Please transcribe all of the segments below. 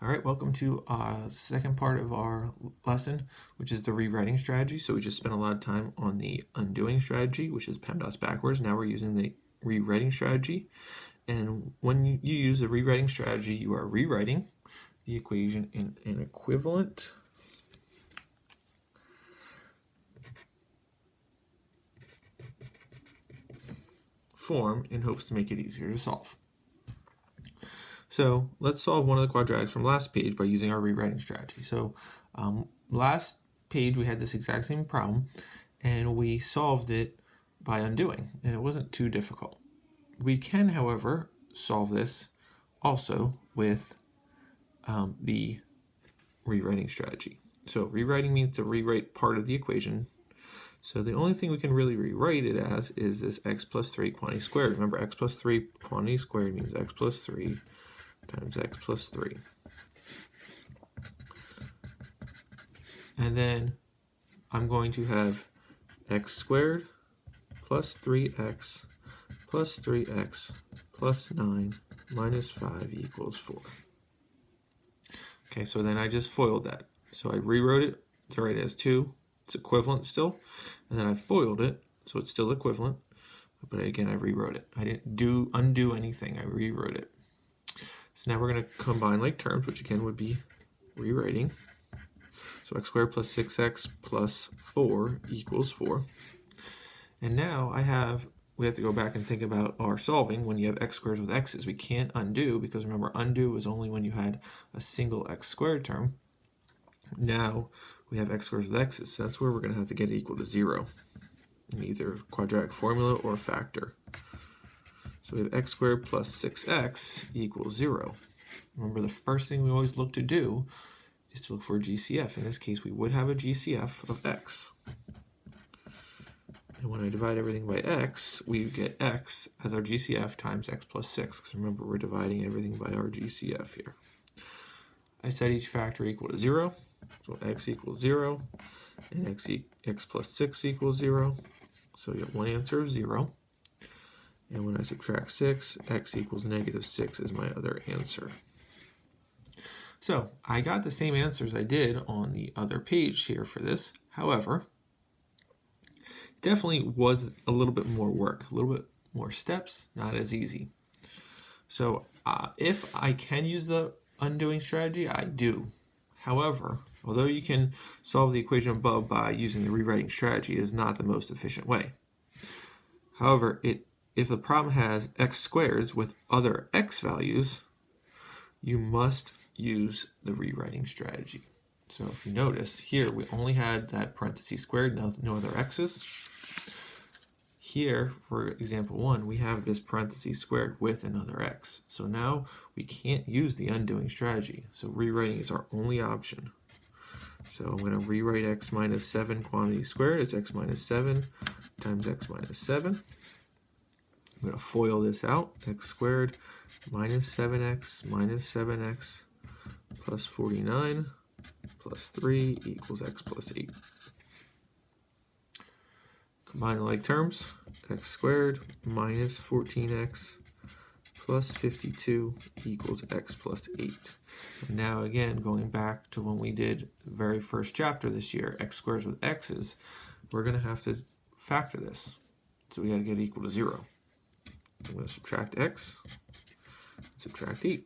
All right, welcome to second part of our lesson, which is the rewriting strategy. So we just spent a lot of time on the undoing strategy, which is PEMDAS backwards. Now we're using the rewriting strategy. And when you use the rewriting strategy, you are rewriting the equation in an equivalent form in hopes to make it easier to solve. So let's solve one of the quadratics from last page by using our rewriting strategy. So last page we had this exact same problem and we solved it by undoing, and it wasn't too difficult. We can, however, solve this also with the rewriting strategy. So rewriting means to rewrite part of the equation. So the only thing we can really rewrite it as is this x plus 3 quantity squared. Remember, x plus 3 quantity squared means x plus 3 times x plus 3. And then I'm going to have x squared plus 3x plus 3x plus 9 minus 5 equals 4. Okay, so then I just FOILed that. So I rewrote it to write it as 2. It's equivalent still. And then I FOILed it, so it's still equivalent. But again, I rewrote it. I didn't undo anything. I rewrote it. So now we're going to combine like terms, which again would be rewriting. So x squared plus 6x plus 4 equals 4. And now we have to go back and think about our solving when you have x squared with x's. We can't undo because remember, undo is only when you had a single x squared term. Now we have x squared with x's, so that's where we're going to have to get it equal to 0 in either quadratic formula or factor. So we have x squared plus 6x equals 0. Remember, the first thing we always look to do is to look for a GCF. In this case, we would have a GCF of x. And when I divide everything by x, we get x as our GCF times x plus 6. Because remember, we're dividing everything by our GCF here. I set each factor equal to 0. So x equals 0, and x plus 6 equals 0. So you have one answer of 0. And when I subtract 6, x equals negative 6 is my other answer. So I got the same answers I did on the other page here for this. However, it definitely was a little bit more work, a little bit more steps, not as easy. So if I can use the undoing strategy, I do. However, although you can solve the equation above by using the rewriting strategy, it is not the most efficient way. However, if the problem has x squareds with other x values, you must use the rewriting strategy. So if you notice, here we only had that parentheses squared, no other x's. Here, for example 1, we have this parentheses squared with another x. So now we can't use the undoing strategy. So rewriting is our only option. So I'm going to rewrite x minus 7 quantity squared as x minus 7 times x minus 7. I'm going to FOIL this out. X squared minus 7x minus 7x plus 49 plus 3 equals x plus 8. Combine the like terms. X squared minus 14x plus 52 equals x plus 8. And now again, going back to when we did the very first chapter this year, x squares with x's, we're going to have to factor this. So we got to get equal to 0. I'm going to subtract x, subtract 8.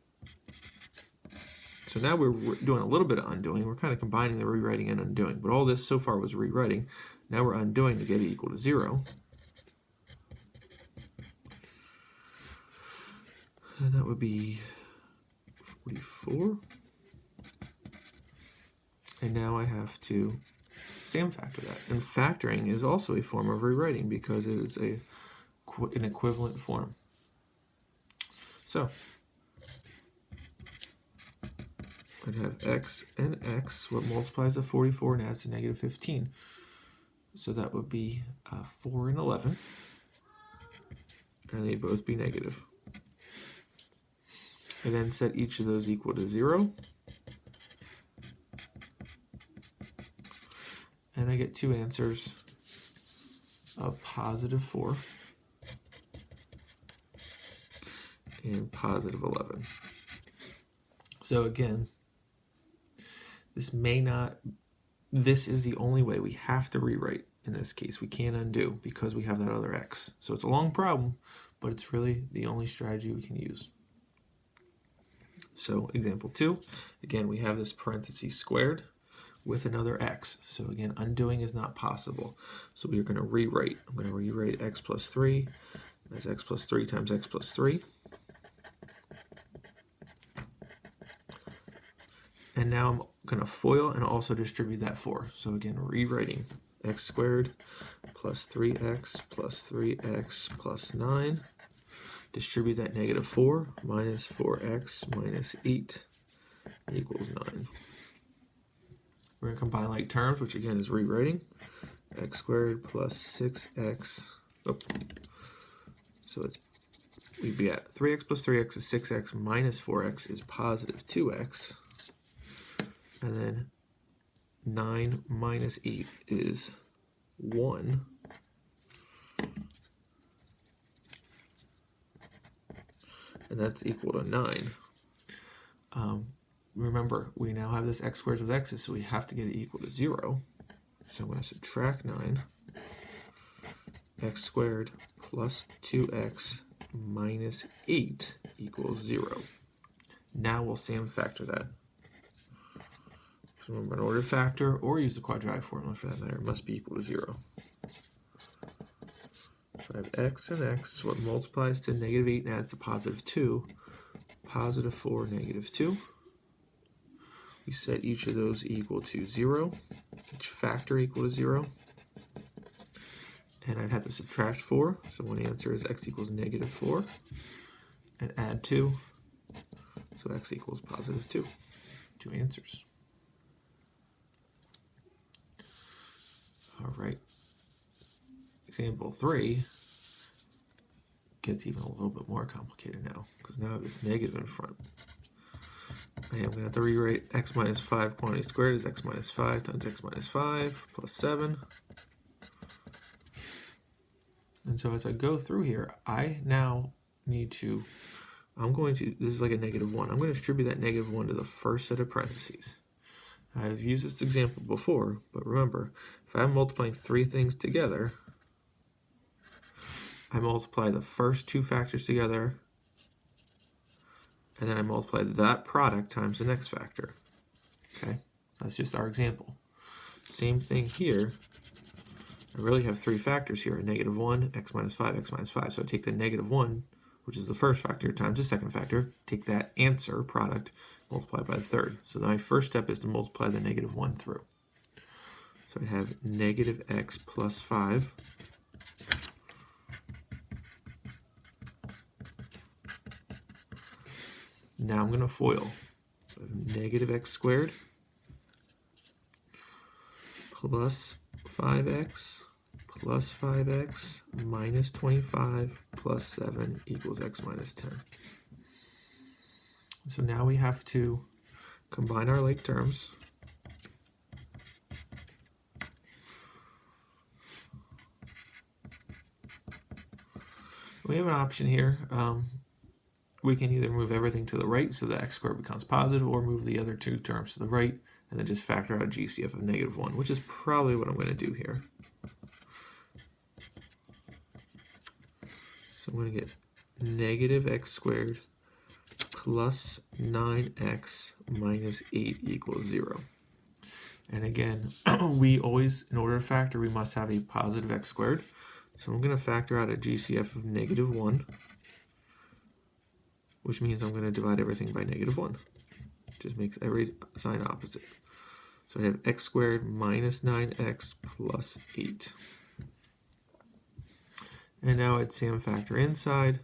So now we're doing a little bit of undoing. We're kind of combining the rewriting and undoing. But all this so far was rewriting. Now we're undoing to get it equal to 0. And that would be 44. And now I have to same factor that. And factoring is also a form of rewriting because it is an equivalent form. So I'd have x and x, what multiplies to 44 and adds to negative 15. So that would be 4 and 11. And they'd both be negative. I then set each of those equal to 0. And I get two answers of positive 4 and positive 11. So again, This is the only way. We have to rewrite in this case. We can't undo because we have that other x. So it's a long problem, but it's really the only strategy we can use. So example 2, again, we have this parentheses squared with another x. So again, undoing is not possible. So we are going to rewrite. I'm going to rewrite x plus 3 as x plus 3 times x plus 3. And now I'm going to FOIL and also distribute that 4. So again, rewriting x squared plus 3x plus 3x plus 9. Distribute that negative 4 minus 4x minus 8 equals 9. We're going to combine like terms, which again is rewriting. X squared plus 6x. So we'd be at 3x plus 3x is 6x minus 4x is positive 2x. And then 9 minus 8 is 1. And that's equal to 9. Remember, we now have this x squared with x's, so we have to get it equal to 0. So I'm going to subtract 9. X squared plus 2x minus 8 equals 0. Now we'll Sam factor that. So remember, in order to factor or use the quadratic formula for that matter, it must be equal to 0. So I have x and x, so it multiplies to negative 8 and adds to positive 2. Positive 4, negative 2. We set each of those equal to 0. Each factor equal to 0. And I'd have to subtract 4. So one answer is x equals negative 4. And add 2. So x equals positive 2. 2 answers. All right. Example 3 gets even a little bit more complicated now, because now I have this negative in front. I am going to have to rewrite x minus 5 quantity squared as x minus 5 times x minus 5 plus 7. And so as I go through here, I now need to, this is like a negative 1. I'm going to distribute that negative 1 to the first set of parentheses. I've used this example before, but remember, if I'm multiplying 3 things together, I multiply the first 2 factors together, and then I multiply that product times the next factor. Okay, that's just our example. Same thing here. I really have 3 factors here, negative 1, x minus 5, x minus 5. So I take the negative 1, which is the first factor, times the second factor, take that answer, product, multiply by the third. So my first step is to multiply the negative 1 through. So I have negative x plus 5 Now I'm going to FOIL. So I have negative x squared plus 5x plus 5x minus 25 plus 7 equals x minus 10. So now we have to combine our like terms. We have an option here. We can either move everything to the right so that x squared becomes positive, or move the other 2 terms to the right and then just factor out a GCF of negative 1, which is probably what I'm going to do here. So I'm going to get negative x squared plus 9x minus 8 equals 0. And again, we always, in order to factor, we must have a positive x squared. So I'm going to factor out a GCF of negative 1, which means I'm going to divide everything by negative 1. Just makes every sign opposite. So I have x squared minus 9x plus 8. And now I'd Sam factor inside.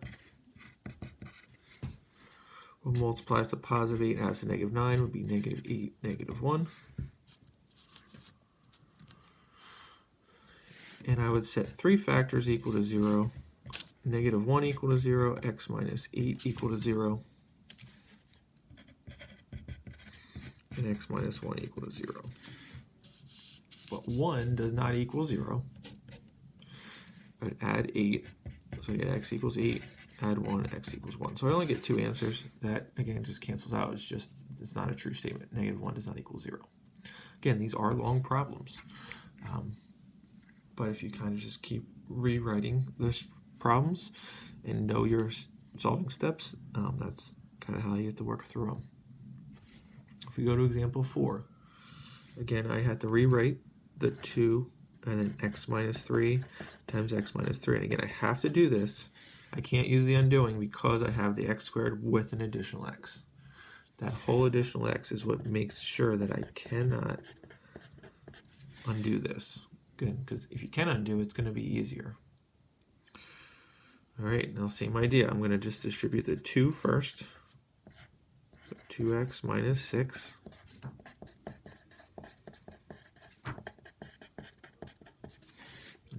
What multiplies to positive 8 adds to negative 9 would be negative 8, negative 1. And I would set 3 factors equal to 0. Negative 1 equal to 0, x minus 8 equal to 0, and x minus 1 equal to 0. But 1 does not equal 0. I'd add 8, so I get x equals 8, add 1, x equals 1. So I only get 2 answers. That, again, just cancels out. It's just It's not a true statement. -1 does not equal 0. Again, these are long problems. But if you kind of just keep rewriting the problems and know your solving steps, that's kind of how you have to work through them. If we go to example 4, again, I had to rewrite the 2 and then x minus 3 times x minus 3. And again, I have to do this. I can't use the undoing because I have the x squared with an additional x. That whole additional x is what makes sure that I cannot undo this. Good, because if you can undo, it's going to be easier. All right, now same idea. I'm going to just distribute the 2 first. So 2x minus 6.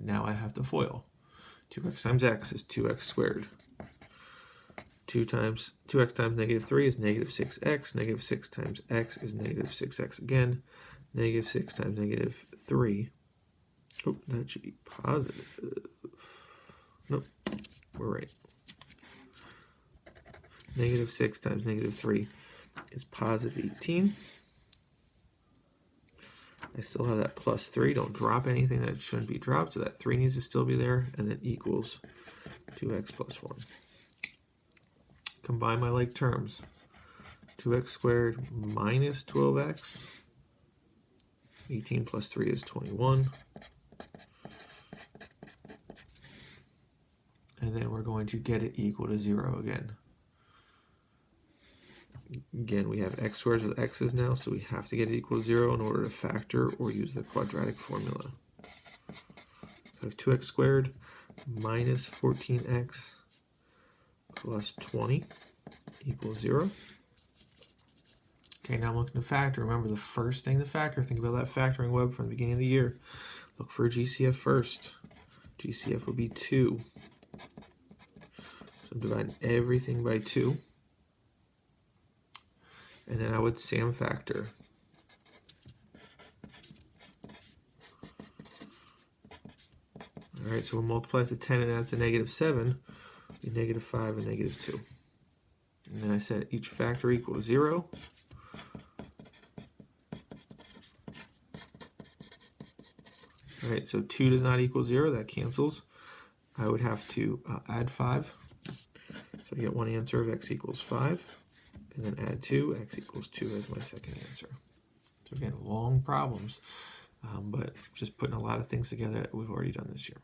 Now I have to FOIL. 2x times x is 2x squared. 2x times -3 is -6x. -6 times x is -6x again. -6 times -3. Oh, that should be positive. Nope, we're right. -6 times -3 is positive 18. I still have that plus 3. Don't drop anything that shouldn't be dropped, so that 3 needs to still be there, and then equals 2x plus 1. Combine my like terms. 2x squared minus 12x. 18 plus 3 is 21. And then we're going to get it equal to 0 again. Again, we have x squared with x's now, so we have to get it equal to 0 in order to factor or use the quadratic formula. So I have 2x squared minus 14x plus 20 equals 0. Okay, now I'm looking to factor. Remember, the first thing to factor, think about that factoring web from the beginning of the year. Look for a GCF first. GCF would be 2. So I'm dividing everything by 2. And then I would SAM factor. All right, so we'll multiply to 10 and adds to -7. Be -5 and -2. And then I set each factor equal to 0. All right, so 2 does not equal 0. That cancels. I would have to add 5. So I get one answer of x equals 5. And then add 2, x equals 2 as my second answer. So again, long problems, but just putting a lot of things together that we've already done this year.